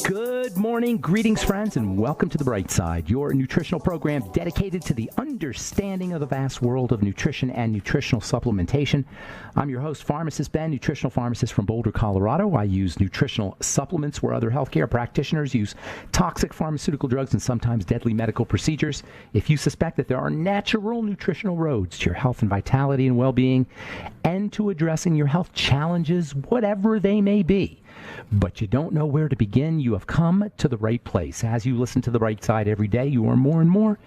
Good morning, greetings, friends, and welcome to The Bright Side, your nutritional program dedicated to the understanding of the vast world of nutrition and nutritional supplementation. I'm your host, Pharmacist Ben, nutritional pharmacist from Boulder, Colorado. I use nutritional supplements where other healthcare practitioners use toxic pharmaceutical drugs and sometimes deadly medical procedures. If you suspect that there are natural nutritional roads to your health and vitality and well-being and to addressing your health challenges, whatever they may be, but you don't know where to begin, you have come to the right place. As you listen to The Bright Side every day, you are more and more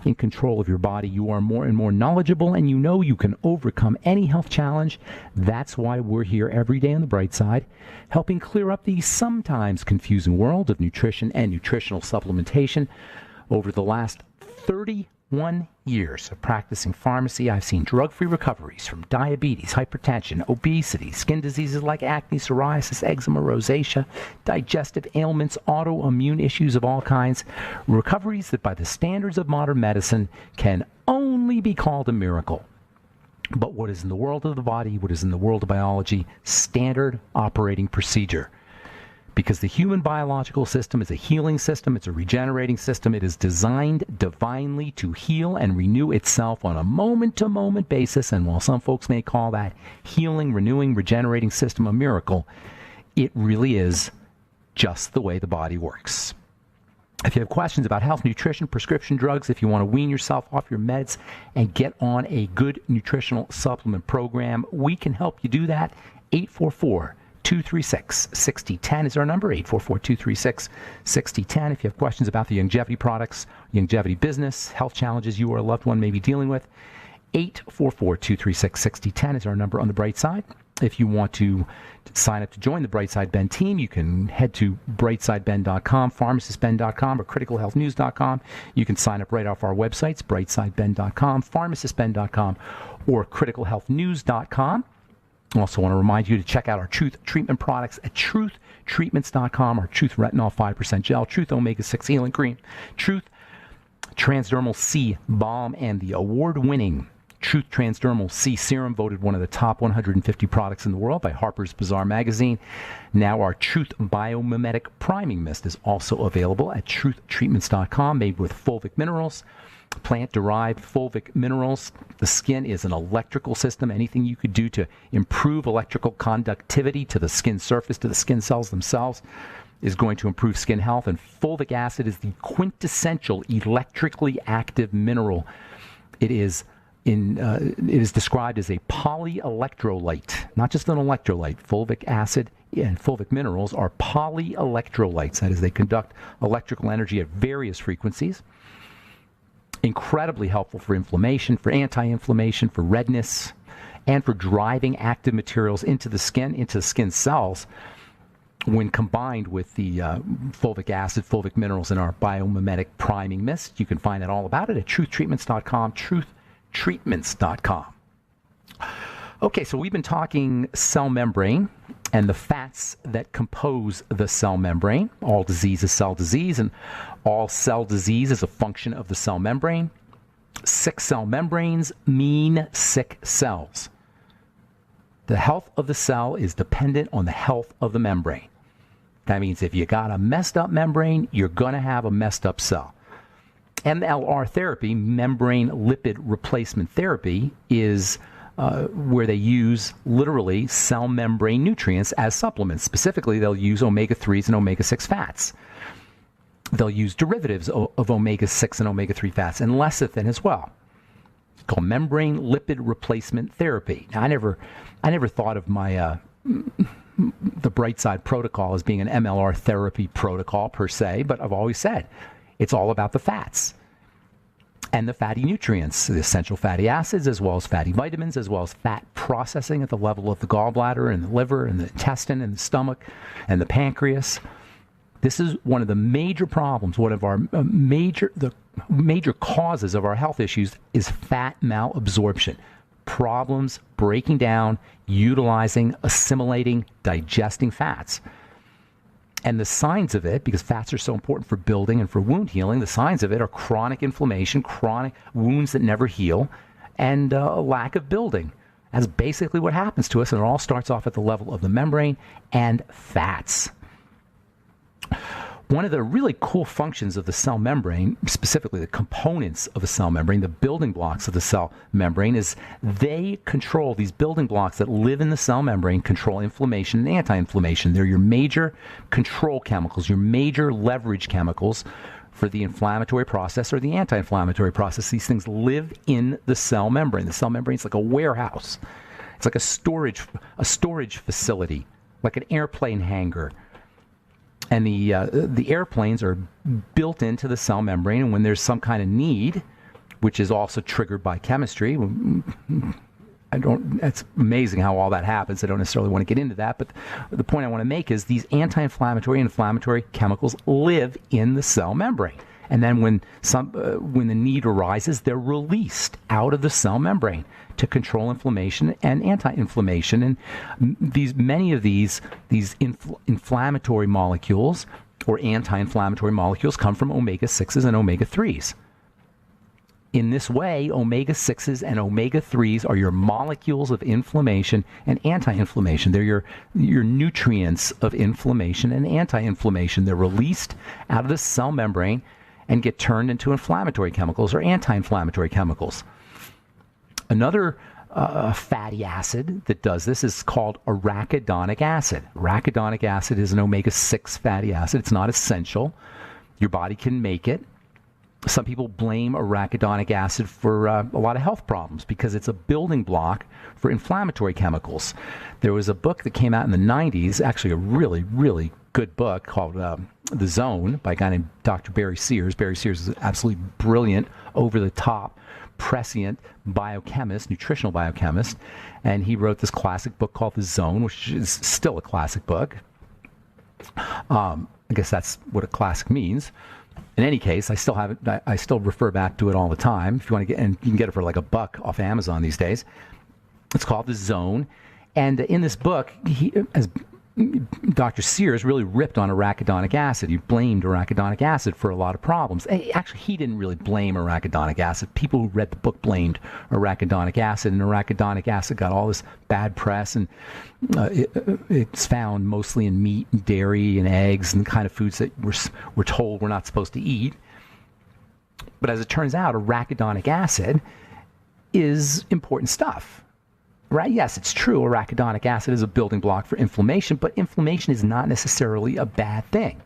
in control of your body. You are more and more knowledgeable, and you know you can overcome any health challenge. That's why we're here every day on The Bright Side, helping clear up the sometimes confusing world of nutrition and nutritional supplementation. Over the last 31 years of practicing pharmacy, I've seen drug-free recoveries from diabetes, hypertension, obesity, skin diseases like acne, psoriasis, eczema, rosacea, digestive ailments, autoimmune issues of all kinds, recoveries that by the standards of modern medicine can only be called a miracle. But what is in the world of the body, what is in the world of biology, standard operating procedure. Because the human biological system is a healing system, it's a regenerating system. It is designed divinely to heal and renew itself on a moment-to-moment basis. And while some folks may call that healing, renewing, regenerating system a miracle, it really is just the way the body works. If you have questions about health, nutrition, prescription drugs, if you want to wean yourself off your meds and get on a good nutritional supplement program, we can help you do that. 844-236-6010 is our number, 844-236-6010. If you have questions about the longevity products, longevity business, health challenges you or a loved one may be dealing with, 844-236-6010 is our number on The Bright Side. If you want to sign up to join the Brightside Ben team, you can head to brightsideben.com, pharmacistben.com, or criticalhealthnews.com. You can sign up right off our websites, brightsideben.com, pharmacistben.com, or criticalhealthnews.com. I also want to remind you to check out our Truth Treatment products at truthtreatments.com, our Truth Retinol 5% Gel, Truth Omega-6 Healing Cream, Truth Transdermal C Balm, and the award-winning Truth Transdermal C Serum, voted one of the top 150 products in the world by Harper's Bazaar magazine. Now our Truth Biomimetic Priming Mist is also available at truthtreatments.com, made with fulvic minerals, plant-derived fulvic minerals. The skin is an electrical system. Anything you could do to improve electrical conductivity to the skin surface, to the skin cells themselves, is going to improve skin health. And fulvic acid is the quintessential electrically active mineral. It is described as a polyelectrolyte, not just an electrolyte. Fulvic acid and fulvic minerals are polyelectrolytes. That is, they conduct electrical energy at various frequencies. Incredibly helpful for inflammation, for anti-inflammation, for redness, and for driving active materials into the skin cells. When combined with the fulvic acid, fulvic minerals in our biomimetic priming mist, you can find out all about it at truthtreatments.com, truthtreatments.com. Okay, so we've been talking cell membrane and the fats that compose the cell membrane. All disease is cell disease, and all cell disease is a function of the cell membrane. Sick cell membranes mean sick cells. The health of the cell is dependent on the health of the membrane. That means if you got a messed up membrane, you're going to have a messed up cell. MLR therapy, membrane lipid replacement therapy, is where they use literally cell membrane nutrients as supplements. Specifically, they'll use omega-3s and omega-6 fats. They'll use derivatives of omega-6 and omega-3 fats and lecithin as well. It's called membrane lipid replacement therapy. Now, I never thought of my the Bright Side protocol as being an MLR therapy protocol per se, but I've always said it's all about the fats and the fatty nutrients, the essential fatty acids, as well as fatty vitamins, as well as fat processing at the level of the gallbladder and the liver and the intestine and the stomach and the pancreas. This is one of the major problems, one of our major causes of our health issues is fat malabsorption. Problems breaking down, utilizing, assimilating, digesting fats. And the signs of it, because fats are so important for building and for wound healing, the signs of it are chronic inflammation, chronic wounds that never heal, and a lack of building. That's basically what happens to us, and it all starts off at the level of the membrane and fats. One of the really cool functions of the cell membrane, specifically the components of a cell membrane, the building blocks of the cell membrane, is they control, these building blocks that live in the cell membrane control inflammation and anti-inflammation. They're your major control chemicals, your major leverage chemicals for the inflammatory process or the anti-inflammatory process. These things live in the cell membrane. The cell membrane is like a warehouse. It's like a storage facility, like an airplane hangar. And the airplanes are built into the cell membrane, and when there's some kind of need, which is also triggered by chemistry, it's amazing how all that happens. I don't necessarily want to get into that, but the point I want to make is these anti-inflammatory and inflammatory chemicals live in the cell membrane. And then when the need arises, they're released out of the cell membrane to control inflammation and anti-inflammation. And many of these inflammatory molecules or anti-inflammatory molecules come from omega-6s and omega-3s. In this way, omega-6s and omega-3s are your molecules of inflammation and anti-inflammation. They're your nutrients of inflammation and anti-inflammation. They're released out of the cell membrane and get turned into inflammatory chemicals or anti-inflammatory chemicals. Another fatty acid that does this is called arachidonic acid. Arachidonic acid is an omega-6 fatty acid. It's not essential. Your body can make it. Some people blame arachidonic acid for a lot of health problems because it's a building block for inflammatory chemicals. There was a book that came out in the 90s, actually a really, really good book called The Zone by a guy named Dr. Barry Sears. Barry Sears is an absolutely brilliant, over-the-top, prescient biochemist, nutritional biochemist, and he wrote this classic book called The Zone, which is still a classic book. I guess that's what a classic means. In any case, I still have it. I still refer back to it all the time. If you want to get, and you can get it for like $1 off Amazon these days. It's called The Zone, and in this book, Dr. Sears really ripped on arachidonic acid. He blamed arachidonic acid for a lot of problems. Actually, he didn't really blame arachidonic acid. People who read the book blamed arachidonic acid, and arachidonic acid got all this bad press, and it's found mostly in meat and dairy and eggs and the kind of foods that we're told we're not supposed to eat. But as it turns out, arachidonic acid is important stuff. Right? Yes, it's true. Arachidonic acid is a building block for inflammation, but inflammation is not necessarily a bad thing.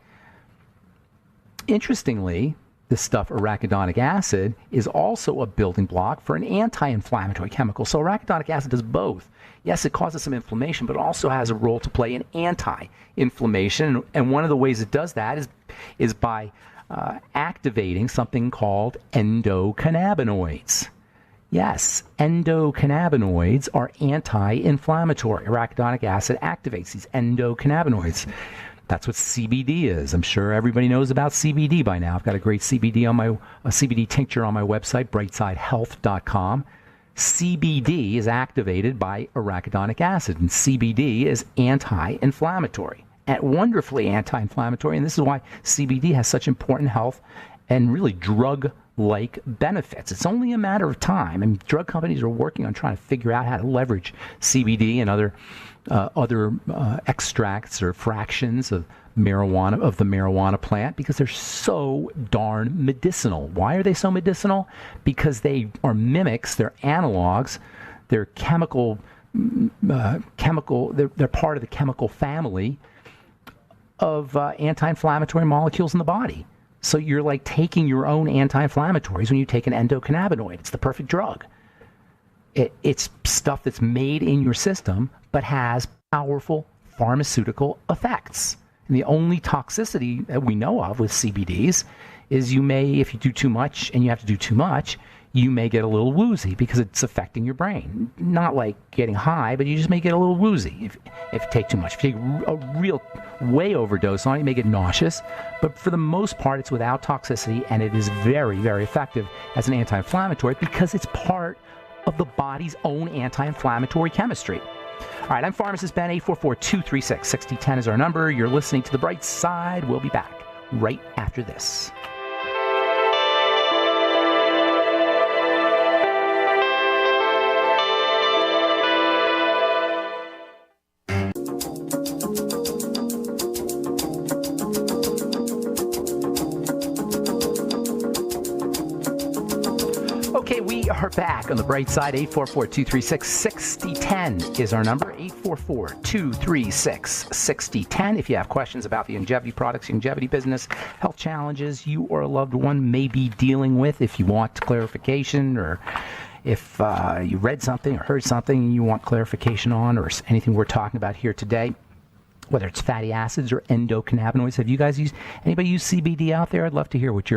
Interestingly, this stuff, arachidonic acid, is also a building block for an anti-inflammatory chemical. So arachidonic acid does both. Yes, it causes some inflammation, but it also has a role to play in anti-inflammation. And one of the ways it does that is by activating something called endocannabinoids. Yes, endocannabinoids are anti-inflammatory. Arachidonic acid activates these endocannabinoids. That's what CBD is. I'm sure everybody knows about CBD by now. I've got a great CBD tincture on my website, brightsidehealth.com. CBD is activated by arachidonic acid, and CBD is anti-inflammatory, and wonderfully anti-inflammatory. And this is why CBD has such important health and really drug-like benefits. It's only a matter of time, and drug companies are working on trying to figure out how to leverage CBD and other extracts or fractions of the marijuana plant because they're so darn medicinal. Why are they so medicinal? Because they are mimics, they're analogs, they're chemical. They're part of the chemical family of anti-inflammatory molecules in the body. So you're like taking your own anti-inflammatories when you take an endocannabinoid. It's the perfect drug. It's stuff that's made in your system but has powerful pharmaceutical effects. And the only toxicity that we know of with CBDs is you may, if you do too much and you have to do too much, you may get a little woozy because it's affecting your brain. Not like getting high, but you just may get a little woozy if you take too much. If you take a real way overdose on it, you may get nauseous. But for the most part, it's without toxicity, and it is very, very effective as an anti-inflammatory because it's part of the body's own anti-inflammatory chemistry. All right, I'm Pharmacist Ben. 844-236-6010 is our number. You're listening to The Bright Side. We'll be back right after this. We are back on the bright side. 844-236-6010 is our number. 844-236-6010. If you have questions about the longevity products, longevity business, health challenges you or a loved one may be dealing with, if you want clarification, or if you read something or heard something and you want clarification on, or anything we're talking about here today, whether it's fatty acids or endocannabinoids. Have you guys anybody use CBD out there? I'd love to hear what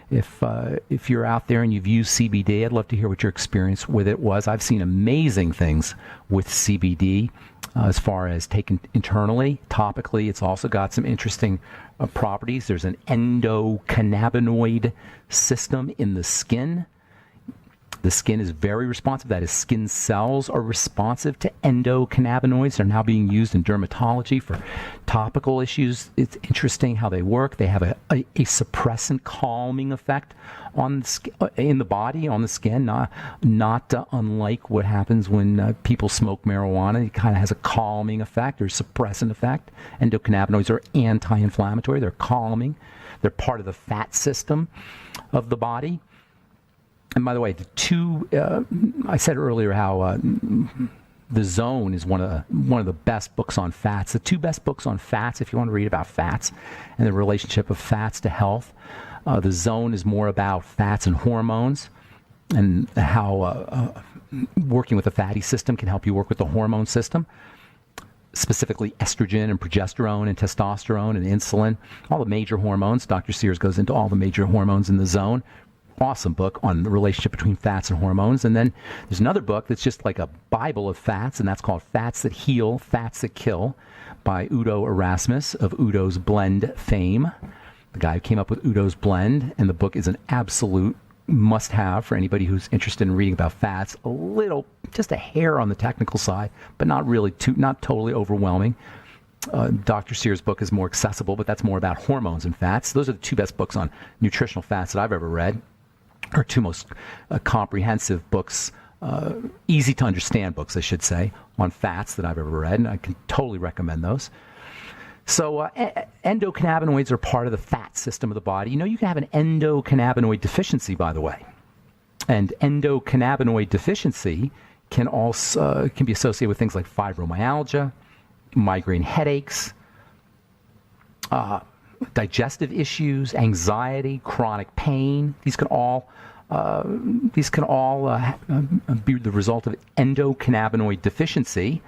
if you're out there and you've used CBD, I'd love to hear what your experience with it was. I've seen amazing things with CBD as far as taken internally. Topically, it's also got some interesting properties. There's an endocannabinoid system in the skin. The skin is very responsive. That is, skin cells are responsive to endocannabinoids. They're now being used in dermatology for topical issues. It's interesting how they work. They have a suppressant, calming effect on in the body, on the skin, not unlike what happens when people smoke marijuana. It kind of has a calming effect or suppressant effect. Endocannabinoids are anti-inflammatory. They're calming. They're part of the fat system of the body. And by the way, I said earlier how The Zone is one of the best books on fats. The two best books on fats, if you want to read about fats and the relationship of fats to health. The Zone is more about fats and hormones, and how working with the fatty system can help you work with the hormone system, specifically estrogen and progesterone and testosterone and insulin, all the major hormones. Dr. Sears goes into all the major hormones in The Zone. Awesome book on the relationship between fats and hormones. And then there's another book that's just like a Bible of fats, and that's called Fats That Heal, Fats That Kill by Udo Erasmus of Udo's Blend fame. The guy who came up with Udo's Blend, and the book is an absolute must-have for anybody who's interested in reading about fats. Just a hair on the technical side, but not totally overwhelming. Dr. Sears' book is more accessible, but that's more about hormones and fats. Those are the two best books on nutritional fats that I've ever read, or two most comprehensive books, easy to understand books, I should say, on fats that I've ever read, and I can totally recommend those. So endocannabinoids are part of the fat system of the body. You know, you can have an endocannabinoid deficiency, by the way. And endocannabinoid deficiency can be associated with things like fibromyalgia, migraine headaches, digestive issues, anxiety, chronic pain. These can all be the result of endocannabinoid deficiency,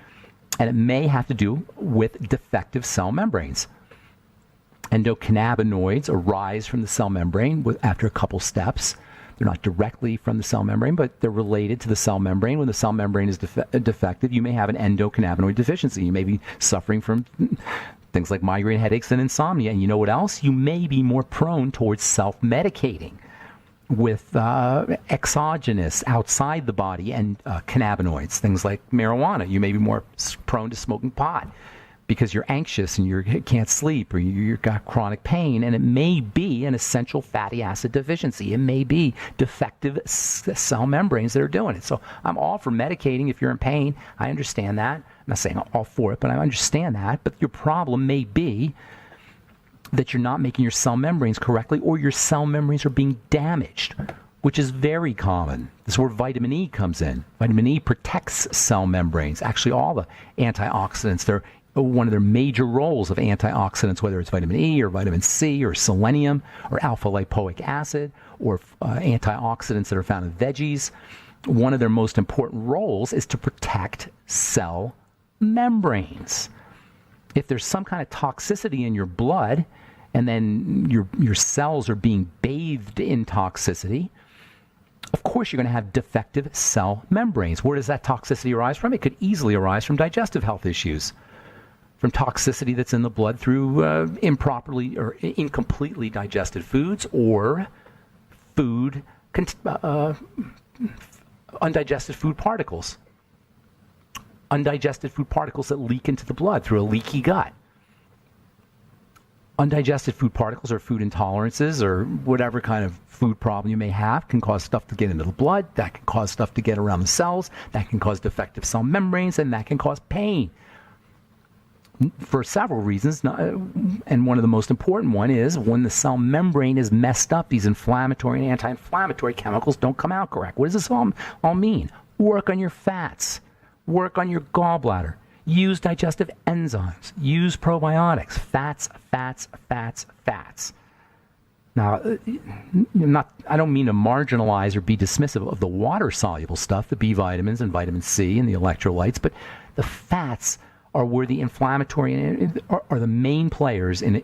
and it may have to do with defective cell membranes. Endocannabinoids arise from the cell membrane after a couple steps. They're not directly from the cell membrane, but they're related to the cell membrane. When the cell membrane is defective, you may have an endocannabinoid deficiency. You may be suffering from things like migraine headaches and insomnia. And you know what else? You may be more prone towards self-medicating with exogenous, outside the body, and cannabinoids, things like marijuana. You may be more prone to smoking pot because you're anxious and you can't sleep, or you've got chronic pain, and it may be an essential fatty acid deficiency. It may be defective cell membranes that are doing it. So I'm all for medicating if you're in pain. I understand that. I'm not saying all for it, but I understand that. But your problem may be that you're not making your cell membranes correctly, or your cell membranes are being damaged, which is very common. This is where vitamin E comes in. Vitamin E protects cell membranes. Actually, all the antioxidants, they're one of their major roles of antioxidants, whether it's vitamin E or vitamin C or selenium or alpha lipoic acid or antioxidants that are found in veggies. One of their most important roles is to protect cell membranes. If there's some kind of toxicity in your blood, and then your cells are being bathed in toxicity, of course you're going to have defective cell membranes. Where does that toxicity arise from? It could easily arise from digestive health issues, from toxicity that's in the blood through improperly or incompletely digested foods, or undigested food particles. Undigested food particles that leak into the blood through a leaky gut. Undigested food particles or food intolerances or whatever kind of food problem you may have can cause stuff to get into the blood. That can cause stuff to get around the cells. That can cause defective cell membranes, and that can cause pain. for several reasons, and one of the most important one is when the cell membrane is messed up, these inflammatory and anti-inflammatory chemicals don't come out correct. What does this all mean? Work on your fats. Work on your gallbladder. Use digestive enzymes. Use probiotics. Fats, fats, fats, fats. Now, I don't mean to marginalize or be dismissive of the water-soluble stuff, the B vitamins and vitamin C and the electrolytes, but the fats are where the inflammatory are the main players in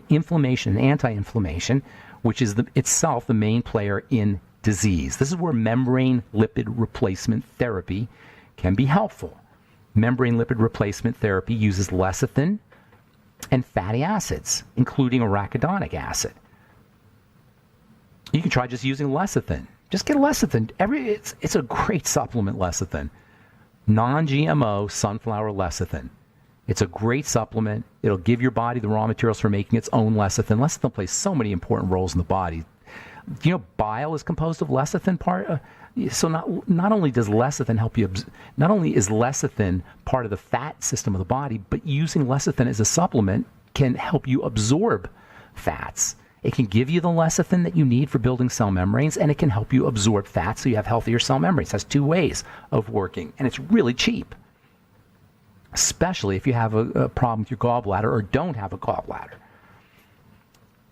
inflammation and anti-inflammation, which is itself the main player in disease. This is where membrane lipid replacement therapy can be helpful. Membrane lipid replacement therapy uses lecithin and fatty acids, including arachidonic acid. You can try just using lecithin. Just get lecithin. It's a great supplement, lecithin. Non-GMO sunflower lecithin. It's a great supplement. It'll give your body the raw materials for making its own lecithin. Lecithin plays so many important roles in the body. You know, bile is composed of lecithin so not only does lecithin help you, not only is lecithin part of the fat system of the body, but using lecithin as a supplement can help you absorb fats. It can give you the lecithin that you need for building cell membranes, and it can help you absorb fat so you have healthier cell membranes. It has two ways of working, and it's really cheap, especially if you have a problem with your gallbladder or don't have a gallbladder.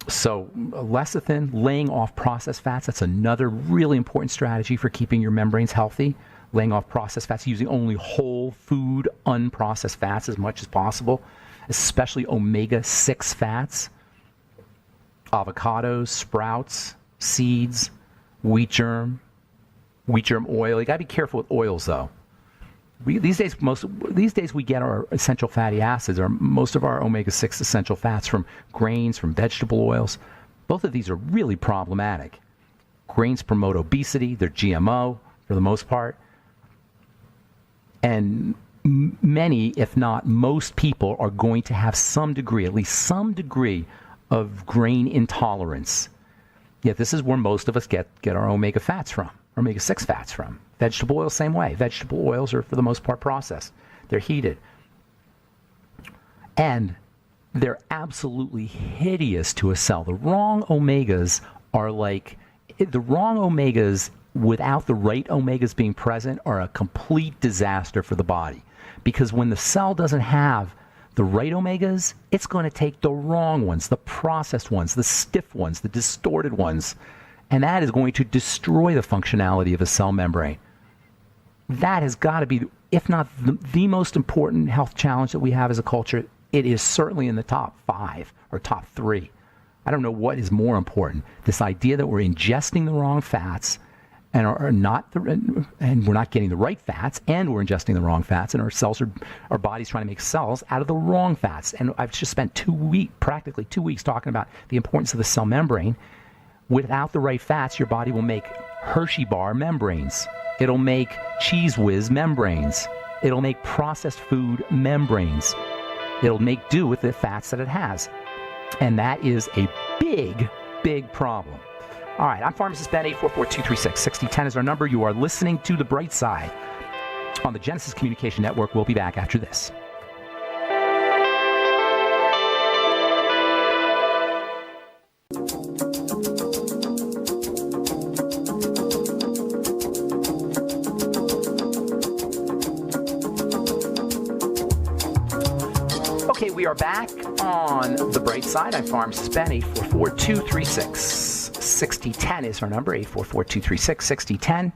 So lecithin, laying off processed fats, that's another really important strategy for keeping your membranes healthy. Laying off processed fats, using only whole food, unprocessed fats as much as possible, especially omega-6 fats. Avocados, sprouts, seeds, wheat germ oil. You got to be careful with oils, though. These days we get our essential fatty acids, or most of our omega-6 essential fats from grains, from vegetable oils. Both of these are really problematic. Grains promote obesity. They're GMO for the most part. And many, if not most people, are going to have some degree, at least some degree, of grain intolerance. Yet this is where most of us get our omega fats from, omega-6 fats from. Vegetable oils, same way. Vegetable oils are, for the most part, processed. They're heated. And they're absolutely hideous to a cell. The wrong omegas without the right omegas being present are a complete disaster for the body. Because when the cell doesn't have the right omegas, it's going to take the wrong ones, the processed ones, the stiff ones, the distorted ones, and that is going to destroy the functionality of a cell membrane. That has got to be, if not the most important health challenge that we have as a culture. It is certainly in the top 5 or top 3. I don't know what is more important. This idea that we're ingesting the wrong fats and we're not getting the right fats, and we're ingesting the wrong fats, and our body's trying to make cells out of the wrong fats. And I've just spent practically 2 weeks talking about the importance of the cell membrane. Without the right fats, your body will make Hershey bar membranes. It'll make Cheese Whiz membranes. It'll make processed food membranes. It'll make do with the fats that it has. And that is a big, big problem. All right, I'm Pharmacist Ben. 844-236-6010 is our number. You are listening to The Bright Side on the Genesis Communication Network. We'll be back after this. Okay, we are back on The Bright Side. I'm Pharmacist Ben. 844-236-6010 is our number. 844-236-6010.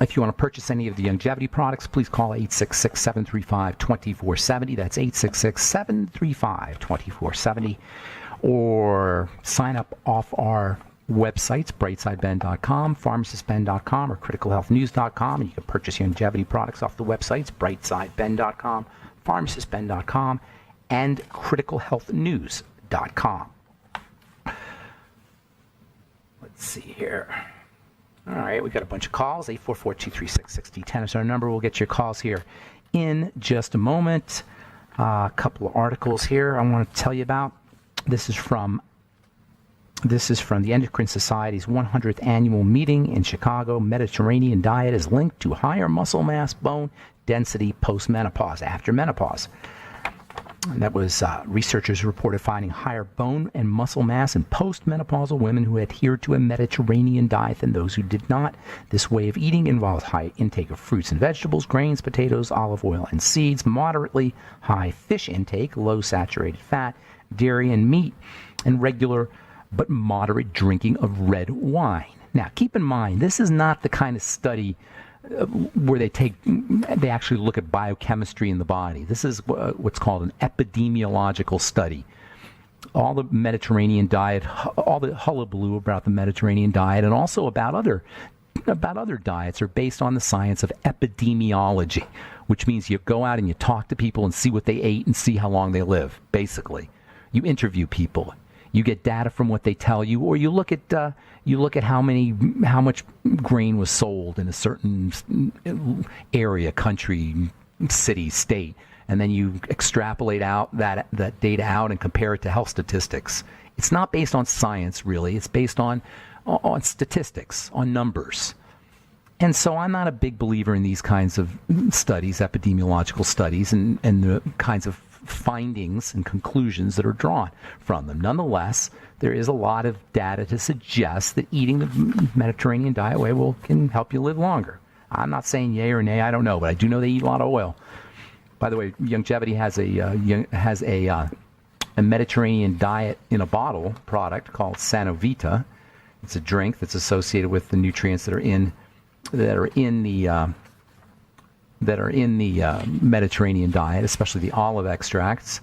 If you want to purchase any of the longevity products, please call 866-735-2470. That's 866-735-2470. Or sign up off our websites, brightsideben.com, pharmacistben.com, or criticalhealthnews.com, and you can purchase your longevity products off the websites, brightsideben.com, pharmacistben.com, and criticalhealthnews.com. Let's see here. All right, we've got a bunch of calls. 844-236-6010 is our number. We'll get your calls here in just a moment. A couple of articles here I want to tell you about. This is from This is from the Endocrine Society's 100th annual meeting in Chicago. Mediterranean diet is linked to higher muscle mass, bone density post-menopause, after menopause. And that was researchers reported finding higher bone and muscle mass in postmenopausal women who adhered to a Mediterranean diet than those who did not. This way of eating involves high intake of fruits and vegetables, grains, potatoes, olive oil, and seeds, moderately high fish intake, low saturated fat, dairy and meat, and regular but moderate drinking of red wine. Now, keep in mind, this is not the kind of study where they actually look at biochemistry in the body. This is what's called an epidemiological study. All the Mediterranean diet, all the hullabaloo about the Mediterranean diet, and also about other diets are based on the science of epidemiology, which means you go out and you talk to people and see what they ate and see how long they live, basically. You interview people. You get data from what they tell you, or you look at how much grain was sold in a certain area, country, city, state, and then you extrapolate out that data out and compare it to health statistics. It's not based on science, really. It's based on statistics, on numbers. And so I'm not a big believer in these kinds of studies, epidemiological studies, and the kinds of findings and conclusions that are drawn from them. Nonetheless, there is a lot of data to suggest that eating the Mediterranean diet way can help you live longer. I'm not saying yay or nay, I don't know, but I do know they eat a lot of oil. By the way, Youngevity has a Mediterranean diet in a bottle product called Sanovita. It's a drink that's associated with the nutrients that are in the Mediterranean diet, especially the olive extracts.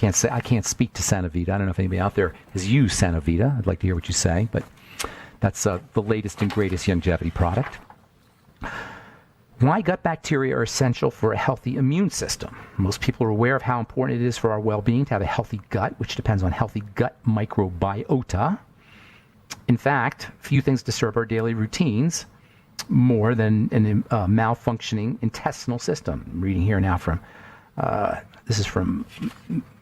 I can't speak to Sanovita. I don't know if anybody out there has used Sanovita. I'd like to hear what you say, but that's the latest and greatest Youngevity product. Why gut bacteria are essential for a healthy immune system. Most people are aware of how important it is for our well-being to have a healthy gut, which depends on healthy gut microbiota. In fact, few things disturb our daily routines more than a malfunctioning intestinal system. I'm reading here now from, this is from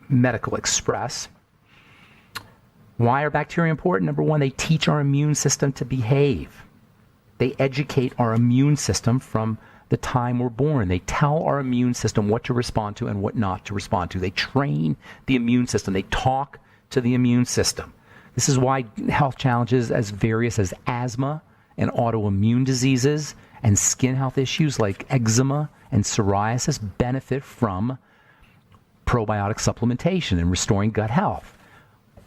Medical Express. Why are bacteria important? Number one, they teach our immune system to behave. They educate our immune system from the time we're born. They tell our immune system what to respond to and what not to respond to. They train the immune system. They talk to the immune system. This is why health challenges as various as asthma and autoimmune diseases and skin health issues like eczema and psoriasis benefit from probiotic supplementation and restoring gut health.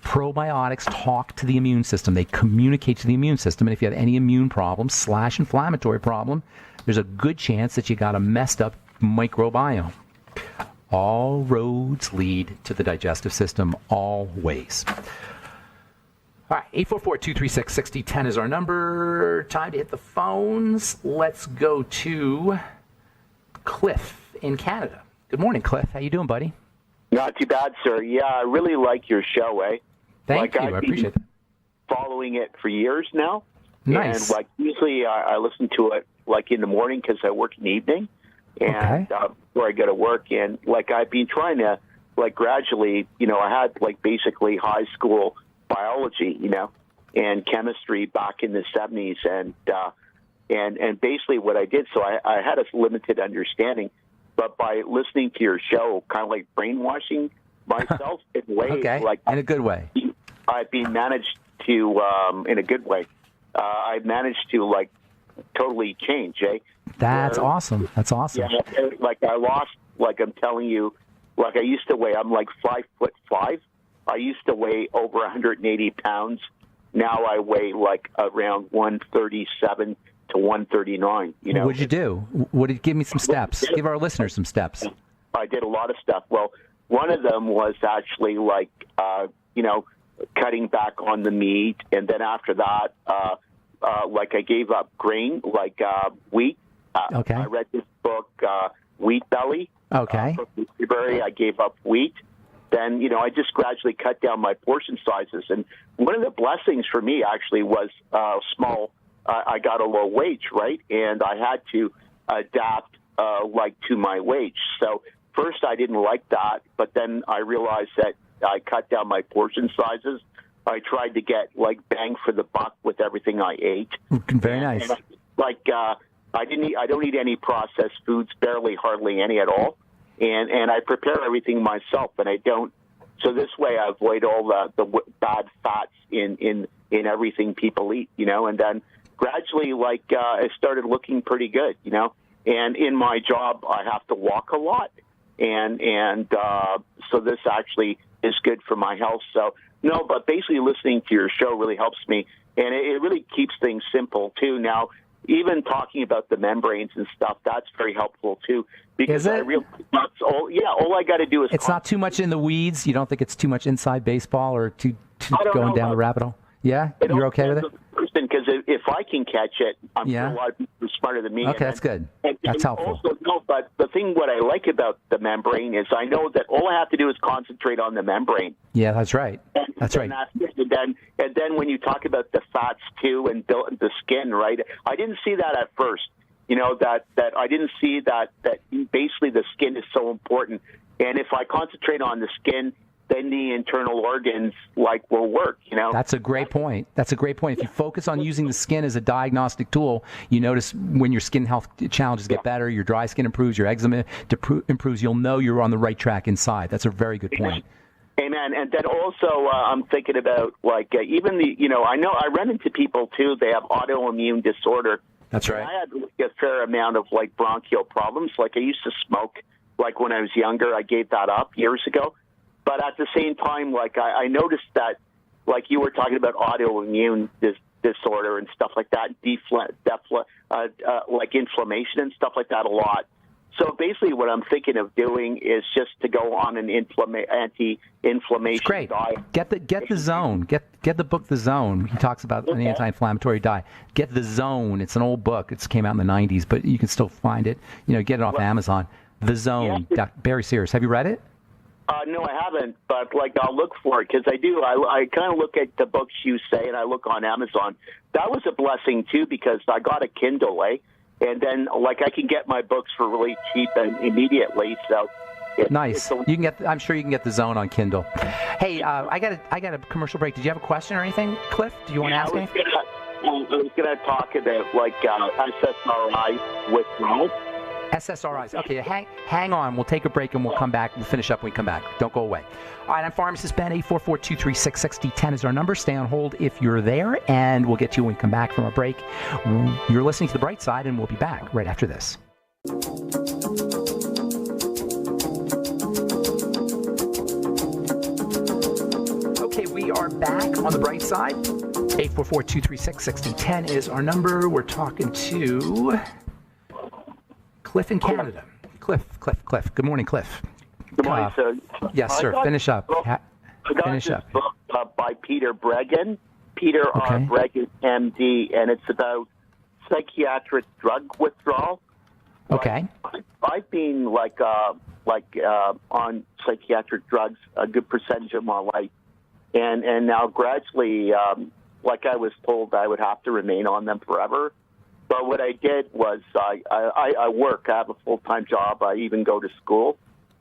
Probiotics talk to the immune system. They communicate to the immune system. And if you have any immune problem / inflammatory problem, there's a good chance that you got a messed up microbiome. All roads lead to the digestive system, always. All right, 844-236-6010 is our number. Time to hit the phones. Let's go to Cliff in Canada. Good morning, Cliff. How you doing, buddy? Not too bad, sir. Yeah, I really like your show, eh? Thank you. I appreciate that. Following it for years now. Nice. And usually I listen to it in the morning because I work in the evening, and before I go to work. And I've been trying to gradually, I had basically high school biology, and chemistry back in the 70s, and basically what I did. So I had a limited understanding, but by listening to your show, kind of like brainwashing myself in a way, in a good way. I've been managed to, in a good way, I've managed to totally change, eh? That's awesome. That's awesome. Yeah, I lost, I'm telling you, I used to weigh, I'm 5'5". I used to weigh over 180 pounds. Now I weigh around 137 to 139. What'd you do? Give me some steps. Give our listeners some steps. I did a lot of stuff. Well, one of them was actually cutting back on the meat, and then after that, I gave up grain, wheat. Okay. I read this book, Wheat Belly. Okay. From Berry. I gave up wheat. Then, I just gradually cut down my portion sizes. And one of the blessings for me actually was I got a low wage, right? And I had to adapt to my wage. So first I didn't like that, but then I realized that I cut down my portion sizes. I tried to get like bang for the buck with everything I ate. Very nice. And, I don't eat any processed foods, hardly any at all, and I prepare everything myself, and I don't. So this way, I avoid all the bad fats in everything people eat, and then gradually, it started looking pretty good, And in my job, I have to walk a lot, and so this actually is good for my health. So no, but basically listening to your show really helps me, and it really keeps things simple too. Now, even talking about the membranes and stuff, that's very helpful too. Because all I got to do is. It's not too much in the weeds. You don't think it's too much inside baseball or too going down the rabbit hole? Yeah, you're okay with it? Because if I can catch it, I'm sure a lot of people are smarter than me. Okay, that's good. That's helpful. Also, but the thing what I like about the membrane is I know that all I have to do is concentrate on the membrane. Yeah, that's right. That's right. And then when you talk about the fats too and the skin, right? I didn't see that at first. That I didn't see that basically the skin is so important. And if I concentrate on the skin, then the internal organs will work, That's a great point. If you focus on using the skin as a diagnostic tool, you notice when your skin health challenges get better, your dry skin improves, your eczema improves, you'll know you're on the right track inside. That's a very good point. Amen. And then also I'm thinking about even I know I run into people too, they have autoimmune disorder. That's right. And I had a fair amount of bronchial problems. I used to smoke when I was younger. I gave that up years ago. But at the same time, I noticed that, you were talking about autoimmune disorder and stuff like that, inflammation and stuff like that a lot. So basically what I'm thinking of doing is just to go on an anti-inflammation diet. Get the Zone. Get the book The Zone. He talks about an anti-inflammatory diet. Get The Zone. It's an old book. It came out in the 90s, but you can still find it. Get it off Amazon. The Zone. Yeah. Barry Sears. Have you read it? No, I haven't, but I'll look for it because I do. I kind of look at the books you say, and I look on Amazon. That was a blessing too because I got a Kindle, and then I can get my books for really cheap and immediately. So nice. You can get. I'm sure you can get The Zone on Kindle. Hey, I got a commercial break. Did you have a question or anything, Cliff? Do you want to ask anything? I was going to talk about SSRI withdrawal. SSRIs. Okay, hang on. We'll take a break and we'll come back. We'll finish up when we come back. Don't go away. All right, I'm Pharmacist Ben. 844-236-6010 is our number. Stay on hold if you're there, and we'll get to you when we come back from our break. You're listening to The Bright Side, and we'll be back right after this. Okay, we are back on The Bright Side. 844-236-6010 is our number. We're talking to Cliff in Canada. Cliff. Good morning, Cliff. Good morning, sir. Yes, sir. Finish up. Finish up. Book by Peter Bregan. Peter R. Bregan, MD, and it's about psychiatric drug withdrawal. Okay. I've been on psychiatric drugs a good percentage of my life, and now gradually, I was told I would have to remain on them forever. But what I did was I work. I have a full-time job. I even go to school,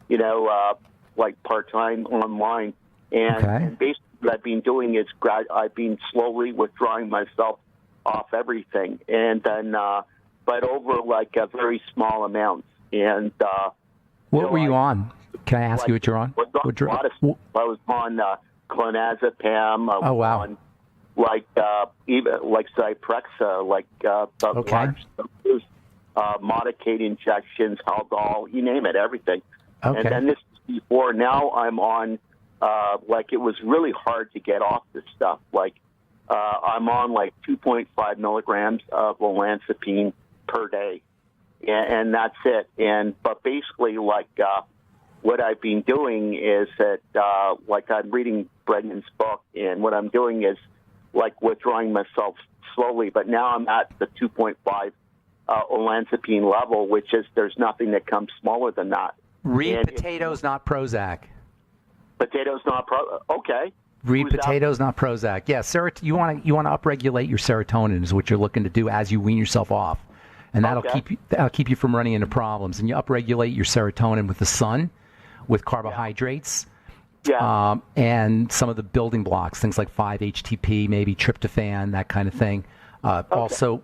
part-time online. And basically what I've been doing is I've been slowly withdrawing myself off everything. And then, but over a very small amounts. And what were you on? Can I ask you what you're on? I was on clonazepam. Oh, wow. Even Zyprexa, Modicate injections, Haldol, you name it, everything. Okay. And then this is before. Now I'm on, it was really hard to get off this stuff. I'm on 2.5 milligrams of olanzapine per day, and that's it. But basically, what I've been doing is that, I'm reading Brendan's book, and what I'm doing is withdrawing myself slowly, but now I'm at the 2.5 olanzapine level, which is there's nothing that comes smaller than that. Read potatoes, not Prozac. Potatoes, not Okay. Read potatoes, not Prozac. Yeah, you want to upregulate your serotonin is what you're looking to do as you wean yourself off, and that'll keep you from running into problems. And you upregulate your serotonin with the sun, with carbohydrates. Yeah. And some of the building blocks, things like 5-HTP, maybe tryptophan, that kind of thing. Also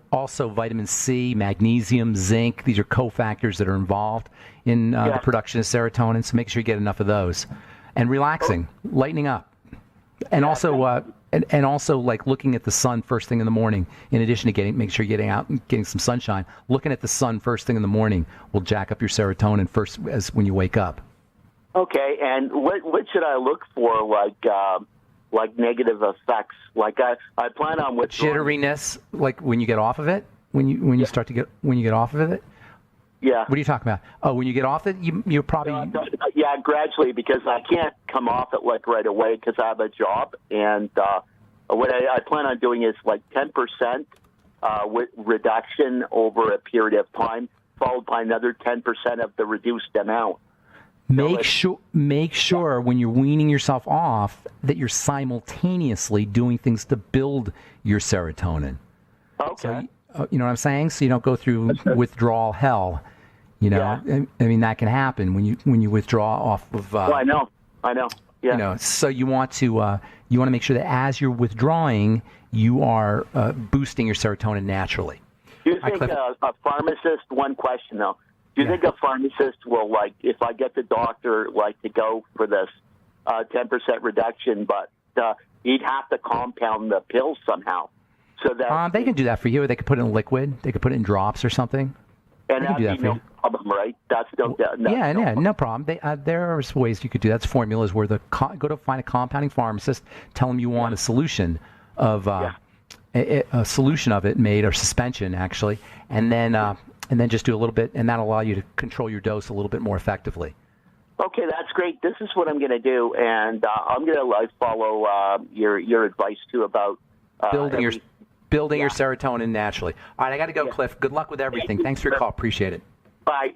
vitamin C, magnesium, zinc. These are cofactors that are involved in the production of serotonin. So make sure you get enough of those. And relaxing, lightening up, and also like looking at the sun first thing in the morning. In addition to make sure you're getting out and getting some sunshine. Looking at the sun first thing in the morning will jack up your serotonin first as when you wake up. Okay, and what should I look for, like negative effects? Like I plan on withdrawing. Jitteriness, like when you get off of it, when you get off of it. Yeah. What are you talking about? Oh, when you get off it, you're probably... Yeah, gradually, because I can't come off it like right away because I have a job. And what I plan on doing is like 10% reduction over a period of time, followed by another 10% of the reduced amount. Make sure when you're weaning yourself off that you're simultaneously doing things to build your serotonin. Okay. So, you know what I'm saying? So you don't go through withdrawal hell. You know, Yeah. I mean that can happen when you withdraw off of. Well, I know. Yeah. You know, so you want to make sure that as you're withdrawing, you are boosting your serotonin naturally. Do you think a pharmacist? One question though. Do you think a pharmacist will, like, if I get the doctor, like, to go for this 10% reduction, but he'd have to compound the pills somehow, so that they can do that for you. Or they could put it in liquid. They could put it in drops or something. and that'd be no problem, right? That's no problem. There are ways you could do that. That's formulas where go to find a compounding pharmacist, tell them you want a solution of a solution of it made, or suspension actually, and then just do a little bit, and that'll allow you to control your dose a little bit more effectively. Okay, that's great. This is what I'm going to do, and I'm going to follow your advice too about building your serotonin naturally. All right, I got to go, Cliff. Good luck with everything. Thanks for your call. Appreciate it. Bye.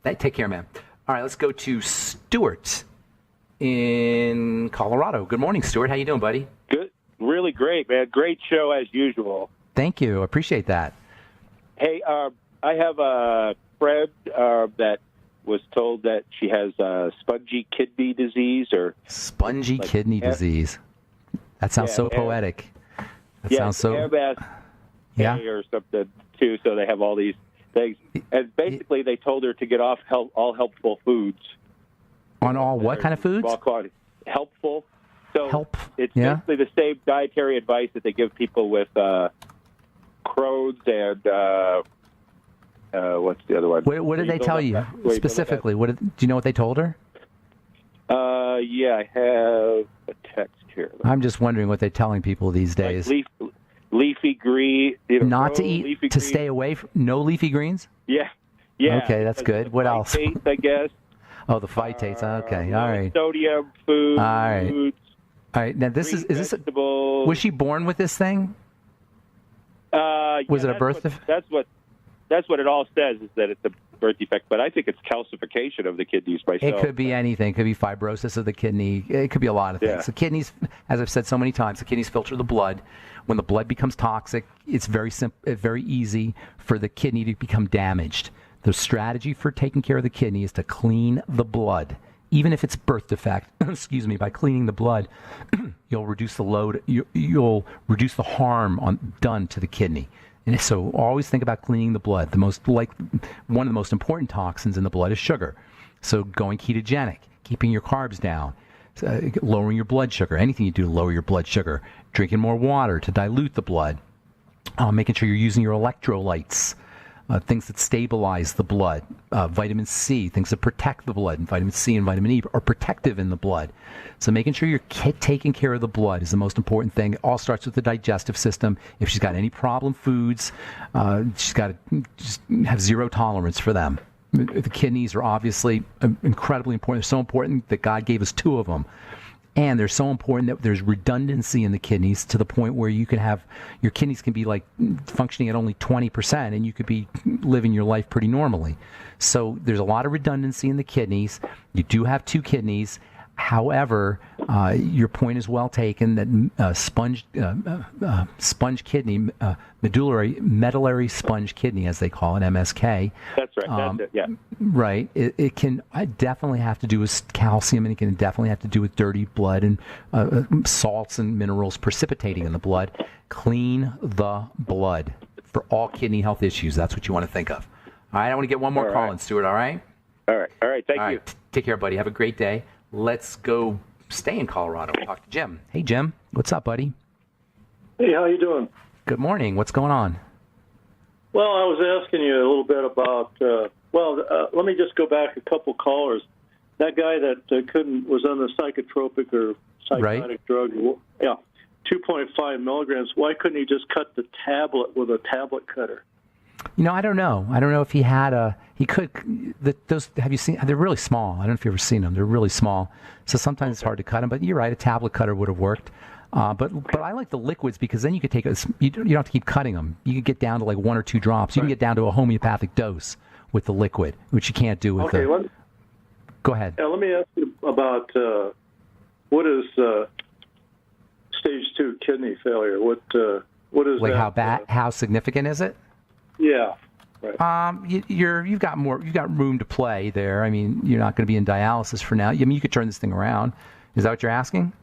Take care, man. All right, let's go to Stuart in Colorado. Good morning, Stuart. How you doing, buddy? Good. Really great, man. Great show as usual. Thank you. Appreciate that. Hey, I have a friend that was told that she has spongy kidney disease spongy kidney disease. That sounds so poetic. That sounds so MS or something too. So they have all these things, and basically they told her to get off all helpful foods. On all what kind of foods? Helpful. So it's basically the same dietary advice that they give people with Crohn's and. What's the other one? What did they tell you specifically? Do you know what they told her? Yeah, I have a text here. I'm just wondering what they're telling people these days. Like leafy green. Not to eat, to stay away from no leafy greens? Yeah. Okay, that's good. What else? Phytates, I guess. Oh, the phytates. Okay, all right. Sodium foods. All right. Now this is this. Was she born with this thing? Was it a birth defect? That's what it all says, is that it's a birth defect, but I think it's calcification of the kidneys myself. It could be anything. It could be fibrosis of the kidney. It could be a lot of things. The kidneys, as I've said so many times, the kidneys filter the blood. When the blood becomes toxic, it's very easy for the kidney to become damaged. The strategy for taking care of the kidney is to clean the blood. Even if it's birth defect, by cleaning the blood, you'll reduce the load, you'll reduce the harm done to the kidney. And so always think about cleaning the blood. One of the most important toxins in the blood is sugar. So going ketogenic, keeping your carbs down, lowering your blood sugar, anything you do to lower your blood sugar, drinking more water to dilute the blood, making sure you're using your electrolytes, things that stabilize the blood, vitamin C, things that protect the blood, and vitamin C and vitamin E are protective in the blood. So making sure you're taking care of the blood is the most important thing. It all starts with the digestive system. If she's got any problem foods, she's got to just have zero tolerance for them. The kidneys are obviously incredibly important. They're so important that God gave us two of them. And they're so important that there's redundancy in the kidneys to the point where you can have your kidneys can be like functioning at only 20%, and you could be living your life pretty normally. So there's a lot of redundancy in the kidneys. You do have two kidneys. However, Your point is well taken that sponge kidney, medullary sponge kidney, as they call it, MSK. That's right. That's it. Yeah. Right. It can definitely have to do with calcium, and it can definitely have to do with dirty blood and salts and minerals precipitating in the blood. Clean the blood for all kidney health issues. That's what you want to think of. All right. I want to get one more call in, Stuart. All right. All right. Thank you. Take care, buddy. Have a great day. Let's go stay in Colorado. Talk to Jim. Hey, Jim. What's up, buddy? Hey, how you doing? Good morning. What's going on? Well, I was asking you a little bit about. Let me just go back a couple callers. That guy that was on the psychotropic or psychotic drug. Yeah, 2.5 milligrams. Why couldn't he just cut the tablet with a tablet cutter? I don't know. I don't know if he had he could. Those, have you seen? They're really small. I don't know if you've ever seen them. They're really small. So sometimes it's hard to cut them. But you're right. A tablet cutter would have worked. But I like the liquids because then you could take you don't have to keep cutting them. You could get down to like 1 or 2 drops. You can get down to a homeopathic dose with the liquid, which you can't do with the. Go ahead. Let me ask you about what is stage 2 kidney failure. What is like that? How bad? How significant is it? Yeah. Right. You've got room to play there. I mean, you're not going to be in dialysis for now. I mean, you could turn this thing around. Is that what you're asking?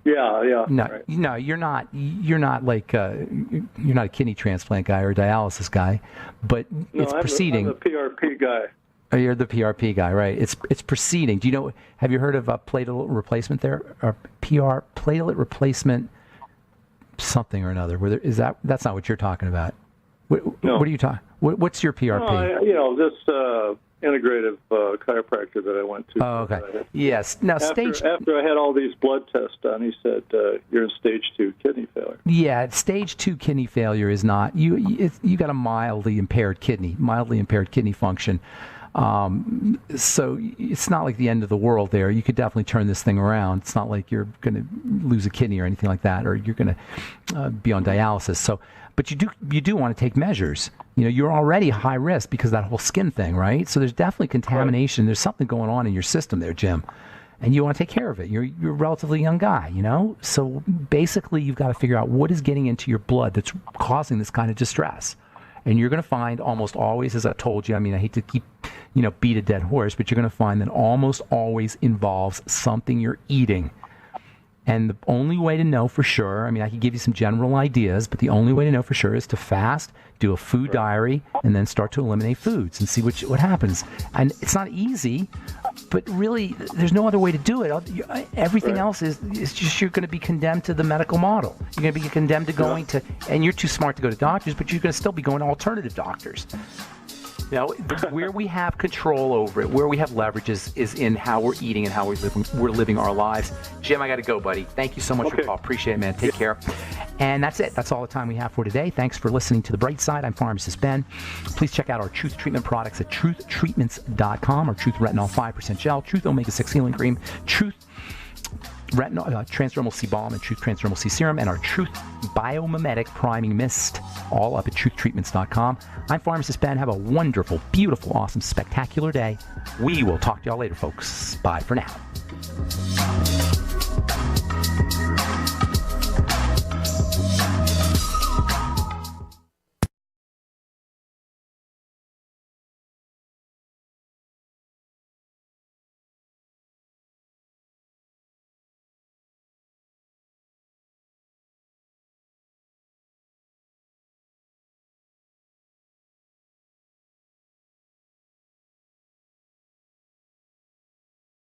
Yeah. No, right. no, you're not. You're not like you're not a kidney transplant guy or a dialysis guy, but it's proceeding. I'm the PRP guy. Oh, you're the PRP guy, right? It's proceeding. Do you know? Have you heard of platelet replacement there? Or platelet replacement, something or another? That's not what you're talking about. No. What are you talking? What's your PRP? This integrative chiropractor that I went to. Oh, okay. Yes. Now, after I had all these blood tests done, he said you're in stage 2 kidney failure. Yeah, stage 2 kidney failure is not you got a mildly impaired kidney function. So it's not like the end of the world there. You could definitely turn this thing around. It's not like you're going to lose a kidney or anything like that, or you're going to be on dialysis. So, but you do want to take measures. You're already high risk because of that whole skin thing, right? So there's definitely contamination. Right. There's something going on in your system there, Jim, and you want to take care of it. You're a relatively young guy, So basically, you've got to figure out what is getting into your blood that's causing this kind of distress. And you're going to find almost always, as I told you, I mean, I hate to keep, beat a dead horse, but you're going to find that almost always involves something you're eating. And the only way to know for sure, I mean, I could give you some general ideas, but the only way to know for sure is to fast, do a food diary, and then start to eliminate foods and see what happens. And it's not easy, but really, there's no other way to do it. Everything else is just you're going to be condemned to the medical model. You're going to be condemned to going to, and you're too smart to go to doctors, but you're going to still be going to alternative doctors. Where we have control over it, where we have leverage is in how we're eating and how we're living our lives. Jim, I got to go, buddy. Thank you so much for the call. Appreciate it, man. Take care. And that's it. That's all the time we have for today. Thanks for listening to The Bright Side. I'm Pharmacist Ben. Please check out our Truth Treatment products at truthtreatments.com. Our Truth Retinol 5% Gel, Truth Omega-6 Healing Cream, Truth Retinol, Transdermal C Balm, and Truth Transdermal C Serum, and our Truth Biomimetic Priming Mist, all up at truthtreatments.com. I'm Pharmacist Ben. Have a wonderful, beautiful, awesome, spectacular day. We will talk to y'all later, folks. Bye for now.